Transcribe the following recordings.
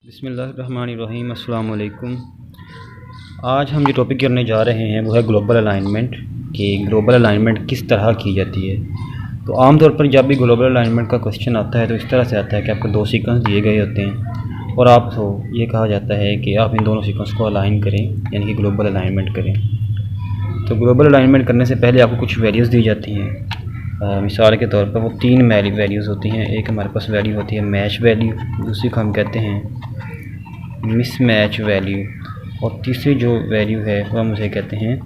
बिस्मिल्लाहिर्रहमानिर्रहीम अस्सलाम वालेकुम। आज हम जो टॉपिक करने जा रहे हैं वो है ग्लोबल अलाइनमेंट कि ग्लोबल अलाइनमेंट किस तरह की जाती है। तो आमतौर पर जब भी ग्लोबल अलाइनमेंट का क्वेश्चन आता है तो इस तरह से आता है कि आपको दो सीक्वेंस दिए गए होते हैं और आपको ये कहा जाता है कि आप इन दोनों सीक्वेंस को अलाइन करें, यानी कि ग्लोबल अलाइनमेंट करें। तो ग्लोबल अलाइनमेंट करने से पहले आपको कुछ वैल्यूज़ दी जाती हैं। मिसाल के तौर पर वो तीन वैल्यूज़ होती हैं। एक हमारे पास वैल्यू होती है मैच वैल्यू, दूसरी को हम कहते हैं मिसमैच वैल्यू, और तीसरी जो वैल्यू है वो हम उसे कहते हैं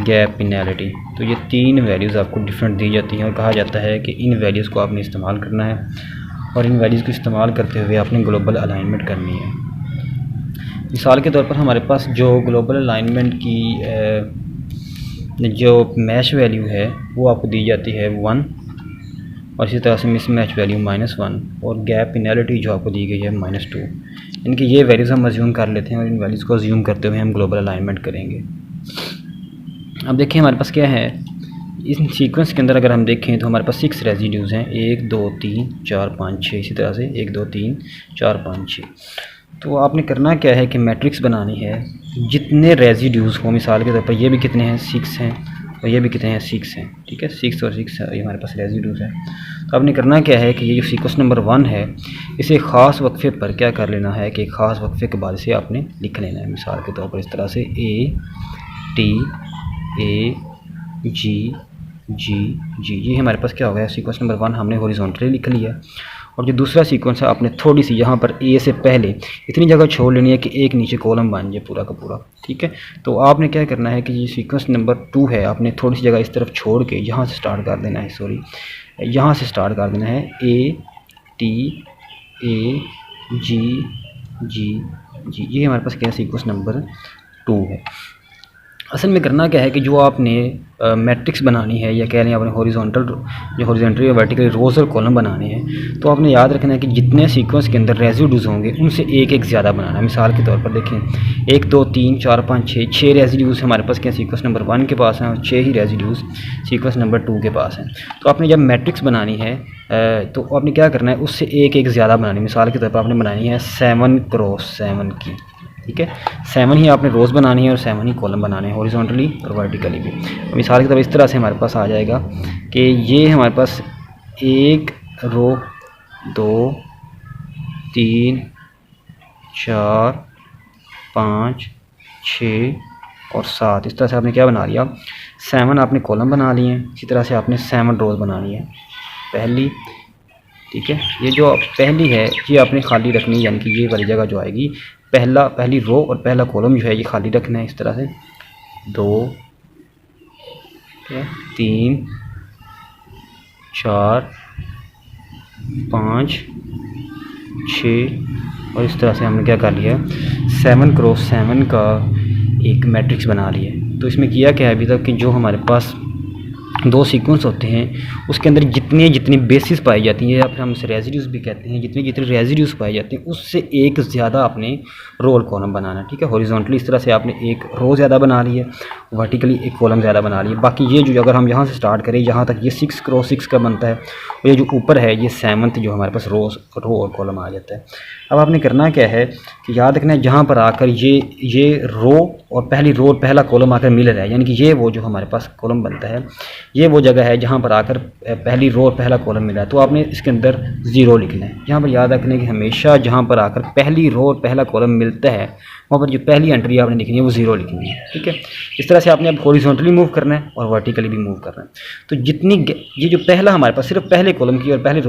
गैप पेनल्टी। तो ये तीन वैल्यूज़ आपको डिफरेंट दी जाती हैं और कहा जाता है कि इन वैल्यूज़ को आपने इस्तेमाल करना है और इन वैल्यूज़ को इस्तेमाल करते हुए आपने ग्लोबल अलाइनमेंट करनी है। मिसाल के तौर पर हमारे पास जो ग्लोबल अलाइनमेंट की जो मैच वैल्यू है वो आपको दी जाती है 1, और इसी तरह से मिसमैच वैल्यू -1, और गैप पेनल्टी जो आपको दी गई है -2। इनकी ये वैल्यूज़ हम अज्यूम कर लेते हैं और इन वैल्यूज़ को अज्यूम करते हुए हम ग्लोबल अलाइनमेंट करेंगे। अब देखिए हमारे पास क्या है, इस सीक्वेंस के अंदर अगर हम देखें तो हमारे पास 6 रेजिड्यूज़ हैं, 1 2 3 4 5 6, इसी तरह से 1 2 3 4 5 6। तो आपने करना क्या है कि मैट्रिक्स बनानी है, जितने रेजिड्यूज़ हो, मिसाल के तौर पर ये भी कितने हैं 6 हैं और ये भी कितने हैं 6 हैं, ठीक है, 6 और 6 ये हमारे पास रेजिड्यूज़ हैं। तो आपने करना क्या है कि ये जो सीक्वेंस नंबर 1 है इसे ख़ास वक्फे पर क्या कर लेना है कि ख़ास वक्फे के बाद से आपने लिख लेना है। मिसाल के तौर पर इस तरह से A T A G G G, ये हमारे पास क्या हो गया, सीक्वेंस नंबर 1 हमने हॉरिजॉन्टली लिख लिया। और जो दूसरा सीक्वेंस है आपने थोड़ी सी यहाँ पर ए से पहले इतनी जगह छोड़ लेनी है कि एक नीचे कॉलम बन जाए पूरा का पूरा, ठीक है। तो आपने क्या करना है कि ये सीक्वेंस नंबर 2 है, आपने थोड़ी सी जगह इस तरफ छोड़ के यहाँ से स्टार्ट कर देना है, यहाँ से स्टार्ट कर देना है A T A G G G, ये हमारे पास क्या है, सीक्वेंस नंबर 2 है। असल में करना क्या है कि जो आपने मैट्रिक्स बनानी है, या कह लें आपने हॉरिजॉन्टल या वर्टिकली रोज और कॉलम बनाने हैं, तो आपने याद रखना है कि जितने सीक्वेंस के अंदर रेजिड्यूज़ होंगे उनसे एक एक ज़्यादा बनाना है। मिसाल के तौर पर देखें 1 2 3 4 5 6 रेजिड्यूज़ हमारे पास क्या सीक्वेंस नंबर 1 के पास हैं और 6 ही रेजिड्यूज़ सीक्वेंस नंबर 2 के पास हैं। तो आपने जब मैट्रिक्स बनानी है तो आपने क्या करना है, उससे एक एक ज़्यादा बनानी है। मिसाल के तौर पर आपने बनानी है 7 क्रॉस 7 की, ठीक है, 7 ही आपने रोज़ बनानी है और 7 ही कॉलम बनाने हैं, हॉरिजॉन्टली और वर्टिकली भी। मिसाल के तौर इस तरह से हमारे पास आ जाएगा कि ये हमारे पास 1 रो 2 3 4 5 6 और 7, इस तरह से आपने क्या बना लिया, 7 आपने कॉलम बना लिए हैं। इसी तरह से आपने 7 रोज़ बनानी है पहली, ठीक है। ये जो पहली है ये आपने खाली रखनी है, यानी कि ये वाली जगह जो आएगी पहली रो और पहला कॉलम जो है ये खाली रखना है। इस तरह से 2 3 4 5 6, और इस तरह से हमने क्या कर लिया, 7 क्रॉस 7 का एक मैट्रिक्स बना लिया। तो इसमें किया क्या है अभी तक कि जो हमारे पास दो सीक्वेंस होते हैं उसके अंदर जितनी बेसिस पाई जाती है, या फिर हम इसे रेजिड्यूज़ भी कहते हैं, जितने रेजिड्यूज़ पाए जाते हैं उससे एक ज़्यादा आपने रो और कॉलम बनाना है, ठीक है। हॉरिजॉन्टली इस तरह से आपने एक रो ज़्यादा बना ली है, वर्टिकली एक कॉलम ज़्यादा बना ली है। बाकी ये जो अगर हम यहाँ से स्टार्ट करें यहाँ तक ये 6 क्रॉस 6 का बनता है, और ये जो ऊपर है ये 7th जो हमारे पास रो और कॉलम आ जाता है। अब आपने करना क्या है कि याद रखना है जहाँ पर आकर ये रो और पहली रो और पहला कॉलम आकर मिल रहा है, यानी कि ये वो जो हमारे पास कॉलम बनता है ये वो जगह है जहाँ पर आकर पहली रो और पहला कॉलम मिला है। तो आपने इसके अंदर 0 लिखना है। यहाँ पर याद रखना है कि हमेशा जहाँ पर आकर पहली रो और पहला कॉलम मिलता है वहाँ पर जो पहली एंट्री आपने लिखनी है वो 0 लिखनी है, ठीक है। इस तरह से आपने अब हॉरिजॉन्टली मूव करना है और वर्टिकली भी मूव करना है। तो जितनी ये जो पहला हमारे पास सिर्फ पहले कॉलम की और पहले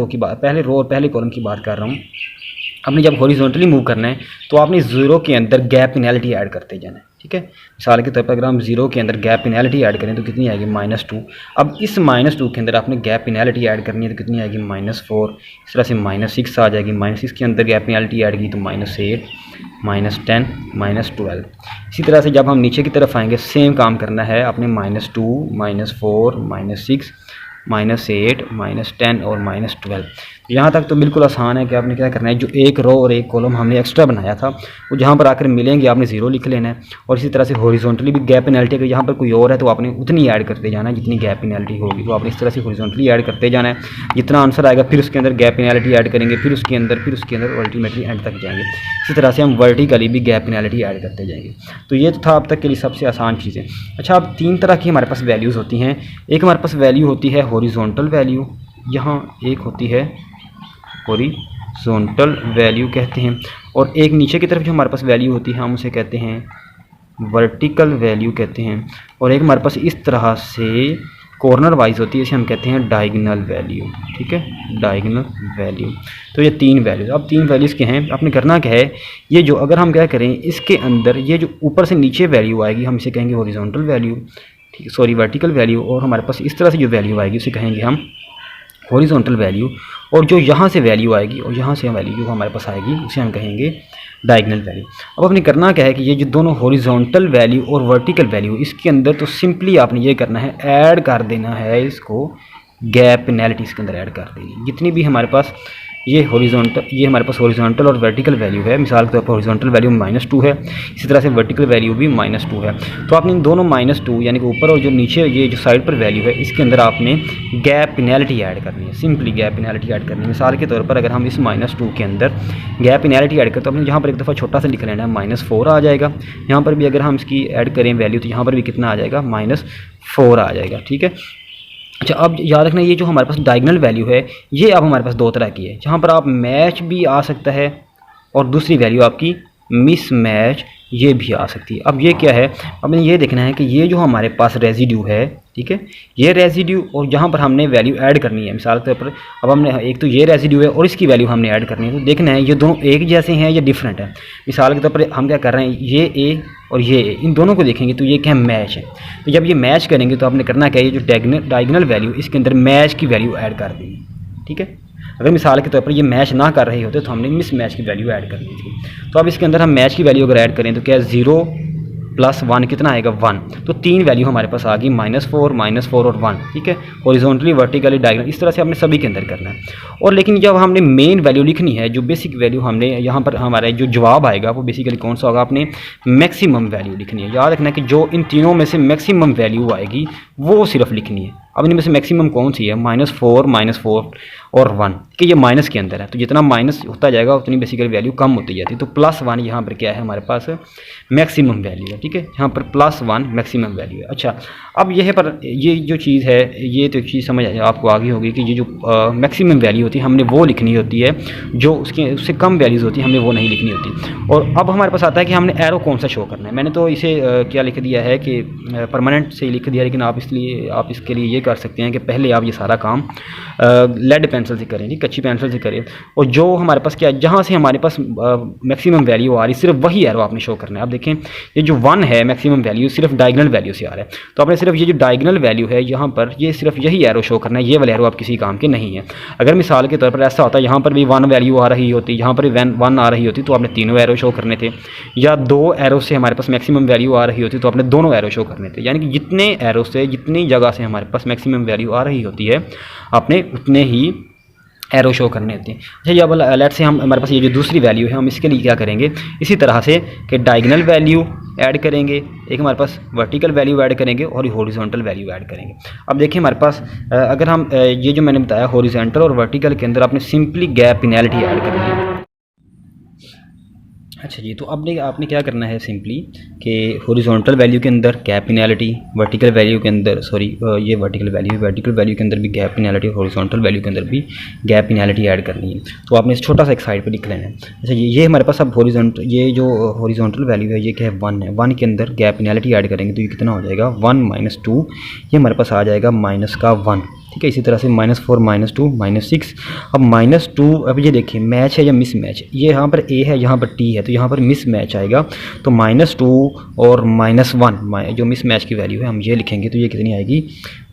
रो और पहले कॉलम की बात कर रहा हूँ, आपने जब हॉरिजॉन्टली मूव करना है तो आपने 0 के अंदर गैप पेनल्टी ऐड करते जाना है, ठीक है। मिसाल के तौर पर अगर हम 0 के अंदर गैप पेनल्टी ऐड करें तो कितनी आएगी, -2। अब इस -2 के अंदर आपने गैप पेनल्टी ऐड करनी है तो कितनी आएगी, -4। इस तरह से -6 आ जाएगी, -6 के अंदर गैप पेनल्टी ऐड की तो -8 -10 -12। इसी तरह से जब हम नीचे की तरफ आएंगे सेम काम करना है, आपने -2 -4 -6 -8 -10 और -12। यहाँ तक तो बिल्कुल आसान है कि आपने क्या करना है, जो एक रो और एक कॉलम हमने एक्स्ट्रा बनाया था वो जहाँ पर आकर मिलेंगे आपने 0 लिख लेना है। और इसी तरह से हॉरिजॉन्टली भी गैप पेनल्टी, अगर यहाँ पर कोई और है तो आपने उतनी ऐड करते जाना है जितनी गैप पेनल्टी होगी, तो आपने इस तरह से हॉरिजॉन्टली ऐड करते जाना है। जितना आंसर आएगा फिर उसके अंदर गैप पेनल्टी ऐड करेंगे, फिर उसके अंदर अल्टीमेटली एंड तक जाएंगे। इसी तरह से हम वर्टिकली भी गैप पेनल्टी ऐड करते जाएंगे। तो ये था अब तक के लिए सबसे आसान चीज़ें। अच्छा, अब 3 तरह की हमारे पास वैल्यूज़ होती हैं। एक हमारे पास वैल्यू होती है हॉरिजॉन्टल वैल्यू, यहाँ एक होती है हॉरिजॉन्टल वैल्यू कहते हैं, और एक नीचे की तरफ जो हमारे पास वैल्यू होती है हम उसे कहते हैं वर्टिकल वैल्यू कहते हैं। और एक हमारे पास इस तरह से कॉर्नर वाइज होती है, इसे हम कहते हैं डायगोनल वैल्यू। ठीक है, डायगोनल वैल्यू। तो ये 3 वैल्यूज़, अब 3 वैल्यूज़ के हैं। आपने करना क्या है, ये जो अगर हम क्या करें इसके अंदर ये जो ऊपर से नीचे वैल्यू आएगी हम इसे कहेंगे हॉरिजॉन्टल वैल्यू, ठीक है, सॉरी वर्टिकल वैल्यू। और हमारे पास इस तरह से जो वैल्यू आएगी उसे कहेंगे हम हॉरिजॉन्टल वैल्यू। और जो यहाँ से वैल्यू आएगी और यहाँ से वैल्यू जो हमारे पास आएगी उसे हम कहेंगे डायगोनल वैल्यू। अब आपने करना क्या है कि ये जो दोनों हॉरिजॉन्टल वैल्यू और वर्टिकल वैल्यू इसके अंदर तो सिंपली आपने ये करना है, ऐड कर देना है इसको, गैप पेनल्टी इसके अंदर ऐड कर देनी। जितनी भी हमारे पास ये हमारे पास हॉरिजॉन्टल और वर्टिकल वैल्यू है, मिसाल के तौर पर हॉरिजॉन्टल वैल्यू -2 है, इसी तरह से वर्टिकल वैल्यू भी -2 है। तो आपने इन दोनों -2 यानी कि ऊपर और जो नीचे ये जो साइड पर वैल्यू है इसके अंदर आपने गैप पेनल्टी ऐड करनी है, सिंपली गैप पेनल्टी ऐड करनी है। मिसाल के तौर पर अगर हम इस -2 के अंदर गैप पेनल्टी ऐड करें तो आपने यहाँ पर एक दफ़ा छोटा सा लिख लेना है, -4 आ जाएगा। यहाँ पर भी अगर हम इसकी ऐड करें वैल्यू तो यहाँ पर भी कितना आ जाएगा, -4 आ जाएगा। ठीक है। अच्छा, अब याद रखना ये जो हमारे पास डायगोनल वैल्यू है ये अब हमारे पास 2 तरह की है, जहाँ पर आप मैच भी आ सकता है और दूसरी वैल्यू आपकी मिस मैच ये भी आ सकती है। अब ये क्या है, अब ये देखना है कि ये जो हमारे पास रेजिड्यू है, ठीक है, ये रेजिड्यू और यहाँ पर हमने वैल्यू ऐड करनी है। मिसाल के तौर पर अब हमने एक तो ये रेजिड्यू है और इसकी वैल्यू हमने ऐड करनी है, तो देखना है ये दोनों एक जैसे हैं या डिफरेंट है। मिसाल के तौर पर हम क्या कर रहे हैं, ये ए और ये ए, इन दोनों को देखेंगे तो ये क्या मैच है। तो जब ये मैच करेंगे तो आपने करना क्या है, ये जो डायगोनल वैल्यू इसके अंदर मैच की वैल्यू ऐड कर देंगे। ठीक है, अगर मिसाल के तौर पर ये मैच ना कर रहे होते तो हमने मिस मैच की वैल्यू ऐड करनी थी। तो अब इसके अंदर हम मैच की वैल्यू अगर ऐड करें तो क्या 0 + 1 कितना आएगा, 1। तो 3 वैल्यू हमारे पास आ गई, -4 और 1। ठीक है, हॉरिजॉन्टली वर्टिकली डायगोनल, इस तरह से आपने सभी के अंदर करना है। और लेकिन जब हमने मेन वैल्यू लिखनी है, जो बेसिक वैल्यू हमने यहाँ पर हमारा जो जवाब आएगा वो बेसिकली कौन सा होगा, आपने मैक्सिमम वैल्यू लिखनी है। याद रखना कि जो इन तीनों में से मैक्सिमम वैल्यू आएगी वो सिर्फ लिखनी है। अब इनमें से मैक्सिमम कौन सी है, -4 और 1, कि ये माइनस के अंदर है, तो जितना माइनस होता जाएगा उतनी बेसिकली वैल्यू कम होती जाती है। तो +1 यहाँ पर क्या है हमारे पास मैक्सिमम वैल्यू है। ठीक है, यहाँ पर +1 मैक्सिमम वैल्यू है। अच्छा, अब यह पर ये जो चीज़ है ये तो चीज़ समझ आपको आ गई होगी कि ये जो मैक्सिमम वैल्यू होती है हमने वो लिखनी होती है, जो उससे कम वैल्यूज़ होती है हमने वो नहीं लिखनी होती। और अब हमारे पास आता है कि हमने एरो कौन सा शो करना है। मैंने तो इसे क्या लिख दिया है कि परमानेंट से ही लिख दिया, लेकिन आप इसके लिए ये कर सकते हैं कि पहले आप ये सारा काम लेड पेंसिल से करें, कच्ची पेंसिल से करें, और जो हमारे पास क्या जहाँ से हमारे पास मैक्सिमम वैल्यू आ रही सिर्फ वही एरो आपने शो करना है। आप देखें ये जो 1 है मैक्सिमम वैल्यू सिर्फ डायगोनल वैल्यू से आ रहा है, तो आपने सिर्फ ये जो डायगोनल वैल्यू है यहाँ पर ये सिर्फ यही एरो शो करना है, ये वाला एरो आप किसी काम के नहीं है। अगर मिसाल के तौर पर ऐसा होता है यहाँ पर भी 1 वैल्यू आ रही होती, यहाँ पर भी 1 आ रही होती, तो आपने तीनों एरो शो करने थे, या 2 एरो से हमारे पास मैक्सिमम वैल्यू आ रही होती तो आपने दोनों एरो शो करने थे। यानी कि जितने एरो से जितनी जगह से हमारे पास मैक्सिमम वैल्यू आ रही होती है आपने उतने ही एरो शो करने होते हैं। अच्छा, ये वाला लेट से हम हमारे पास ये जो दूसरी वैल्यू है हम इसके लिए क्या करेंगे, इसी तरह से कि डायगोनल वैल्यू ऐड करेंगे, एक हमारे पास वर्टिकल वैल्यू ऐड करेंगे और हॉरिजॉन्टल वैल्यू ऐड करेंगे। अब देखिए हमारे पास अगर हम ये जो मैंने बताया हॉरिजॉन्टल और वर्टिकल के अंदर आपने सिंपली गैप पेनल्टी ऐड करनी है। अच्छा जी, तो अब आपने क्या करना है सिंपली कि हॉरिजॉन्टल वैल्यू के अंदर गैप पेनल्टी, वर्टिकल वैल्यू के अंदर ये वर्टिकल वैल्यू के अंदर भी गैप पेनल्टी, हॉरिजॉन्टल वैल्यू के अंदर भी गैप पेनल्टी ऐड करनी है। तो आपने इस छोटा सा एक साइड पे लिख लेना है। अच्छा, ये हमारे पास अब ये जो हॉरिजॉन्टल वैल्यू है ये क्या है, 1 है। 1 के अंदर गैप पेनल्टी ऐड करेंगे तो ये कितना हो जाएगा, 1 - 2, ये हमारे पास आ जाएगा -1। ठीक है, इसी तरह से -4 - 2 -6। अब -2, अब ये देखिए मैच है या मिस मैच, ये यहाँ पर A है यहाँ पर T है, तो यहाँ पर मिस मैच आएगा। तो -2 और -1 जो मिस मैच की वैल्यू है हम ये लिखेंगे तो ये कितनी आएगी,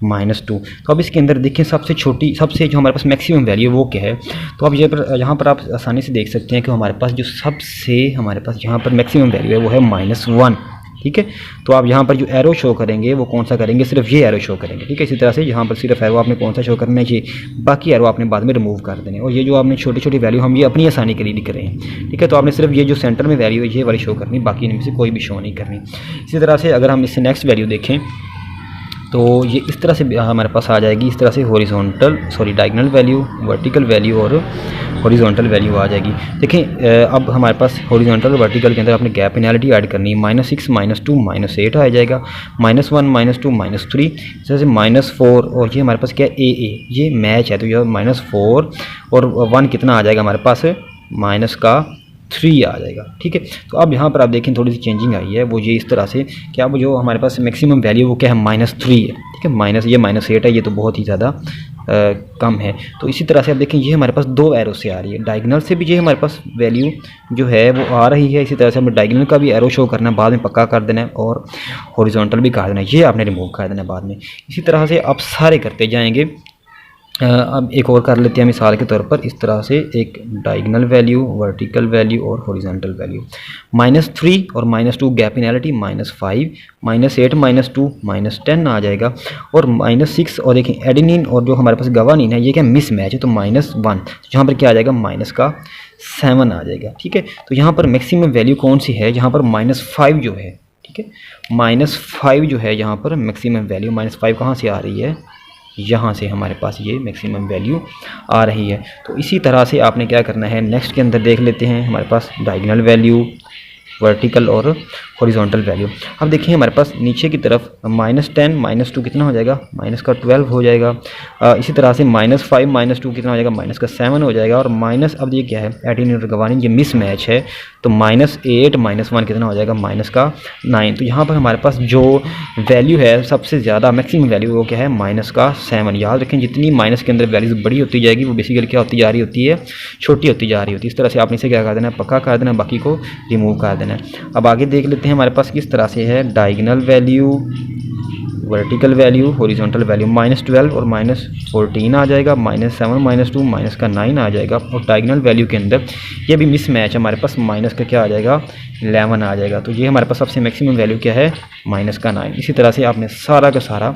-2। तो अब इसके अंदर देखिए सबसे जो हमारे पास मैक्सिमम वैल्यू है वो क्या है। तो अब यहाँ पर आप आसानी से देख सकते हैं कि हमारे पास जो सबसे हमारे पास यहाँ पर मैक्सिमम वैल्यू है वो है -1। ठीक है। तो आप यहाँ पर जो एरो शो करेंगे वो कौन सा करेंगे, सिर्फ ये एरो शो करेंगे, ठीक है। इसी तरह से यहाँ पर सिर्फ एरो आपने कौन सा शो करना है, ये बाकी एरो आपने बाद में रिमूव कर देने। और ये जो आपने छोटी छोटी वैल्यू हम ये अपनी आसानी के लिए लिख रहे हैं, ठीक है। तो आपने सिर्फ ये जो सेंटर में वैल्यू है ये वाली शो करनी, बाकी इनमें से कोई भी शो नहीं करनी। इसी तरह से अगर हम इससे नेक्स्ट वैल्यू देखें तो ये इस तरह से हमारे पास आ जाएगी, इस तरह से डायगोनल वैल्यू, वर्टिकल वैल्यू और हॉरिजॉन्टल वैल्यू आ जाएगी। देखें अब हमारे पास हॉरिजॉन्टल और वर्टिकल के अंदर आपने गैप पेनल्टी ऐड करनी है। -6 -2 -8 आ जाएगा, -1 -2 -3, इस तरह से -4 और ये हमारे पास क्या है AA, ये मैच है तो यह -4 और 1 कितना आ जाएगा हमारे पास -3 आ जाएगा, ठीक है। तो अब यहाँ पर आप देखें थोड़ी सी चेंजिंग आई है, वो ये इस तरह से कि अब जो हमारे पास मैक्सिमम वैल्यू वो क्या है -3 है, ठीक है। ये -8 है, ये तो बहुत ही ज़्यादा कम है। तो इसी तरह से आप देखें ये हमारे पास 2 एरो से आ रही है, डायगोनल से भी ये हमारे पास वैल्यू जो है वो आ रही है। इसी तरह से हमें डायगोनल का भी एरो शो करना है, बाद में पक्का कर देना है, और हॉरिजॉन्टल भी कर देना है, ये आपने रिमूव कर देना है बाद में। इसी तरह से आप सारे करते जाएंगे। अब एक और कर लेते हैं मिसाल के तौर पर, इस तरह से एक डायगोनल वैल्यू, वर्टिकल वैल्यू और हॉरिजॉन्टल वैल्यू। -3 और -2 गैप पेनल्टी, -5 -8 -2 -10 आ जाएगा, और -6 और देखें एडेनिन और जो हमारे पास गवानीन है ये क्या मिस मैच है, तो -1, तो यहाँ पर क्या आ जाएगा -7 आ जाएगा, ठीक है। तो यहाँ पर मैक्सिमम वैल्यू कौन सी है, यहाँ पर -5 जो है, ठीक है। -5 जो है यहाँ पर मैक्सिमम वैल्यू, -5 कहाँ से आ रही है, यहाँ से हमारे पास ये मैक्सिमम वैल्यू आ रही है। तो इसी तरह से आपने क्या करना है, नेक्स्ट के अंदर देख लेते हैं हमारे पास डायगोनल वैल्यू, वर्टिकल और हॉरिजॉन्टल वैल्यू। अब देखिए हमारे पास नीचे की तरफ -10 -2 कितना हो जाएगा, -12 हो जाएगा। इसी तरह से -5 -2 कितना हो जाएगा, -7 हो जाएगा। और माइनस अब ये क्या है एडेनिन और गवानीन, ये मिस मैच है, तो -8 -1 कितना हो जाएगा, -9। तो यहाँ पर हमारे पास जो वैल्यू है सबसे ज़्यादा मैक्सिमम वैल्यू वो क्या है, -7। याद रखें जितनी माइनस के अंदर वैल्यूज बड़ी होती जाएगी वो बेसिकली क्या होती जा रही होती है, छोटी होती जा रही होती है। इस तरह से आपने इसे क्या कर देना है, पक्का कर देना, बाकी को रिमूव कर देना है। अब आगे देख लेते हैं हमारे पास किस तरह से है, diagonal value, vertical value, horizontal value. -12 और -14 आ जाएगा, -7 -2 -9 आ जाएगा। और डायगोनल वैल्यू के अंदर ये भी मिस मैच है, हमारे पास माइनस का क्या आ जाएगा, 11 आ जाएगा। तो ये हमारे पास सबसे मैक्सिमम वैल्यू क्या है, -9। इसी तरह से आपने सारा का सारा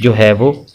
जो है वो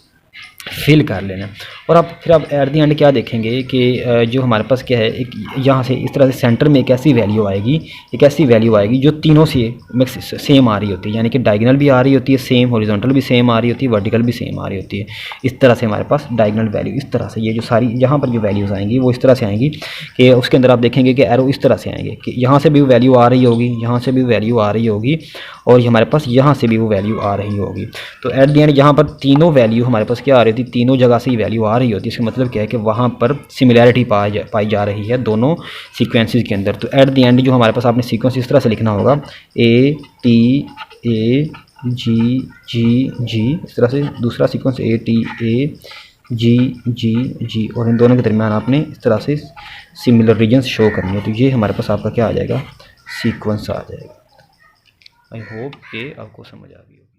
फिल कर लेना। और अब फिर आप एट द एंड क्या देखेंगे कि जो हमारे पास क्या है, एक यहाँ से इस तरह से सेंटर में एक ऐसी वैल्यू आएगी जो तीनों से सेम आ रही होती है, यानी कि डायगोनल भी आ रही होती है सेम, हॉरिजॉन्टल भी सेम आ रही होती है, वर्टिकल भी सेम आ रही होती है। इस तरह से हमारे पास डायगोनल वैल्यू इस तरह से, ये जो सारी यहाँ पर जो वैल्यूज़ आएंगी वो इस तरह से आएंगी कि उसके अंदर आप देखेंगे कि एरो इस तरह से आएंगे कि यहाँ से भी वैल्यू आ रही होगी, यहाँ से भी वैल्यू आ रही होगी, और हमारे पास यहाँ से भी वो वैल्यू आ रही होगी। तो एट द एंड यहाँ पर तीनों वैल्यू हमारे पास क्या आ रही होती, तीनों जगह से ही वैल्यू आ रही होती है। इसका मतलब क्या है कि वहाँ पर सिमिलैरिटी पाई जा रही है दोनों सीक्वेंसेस के अंदर। तो एट द एंड जो हमारे पास आपने सीक्वेंस इस तरह से लिखना होगा, ATAGGG, इस तरह से दूसरा सीक्वेंस ATAGGG, और इन दोनों के दरमियान आपने इस तरह से सिमिलर रीजन्स शो करनी है। तो ये हमारे पास आपका क्या आ जाएगा, सीक्वेंस आ जाएगा। आई होप कि आपको समझ आ गई होगी।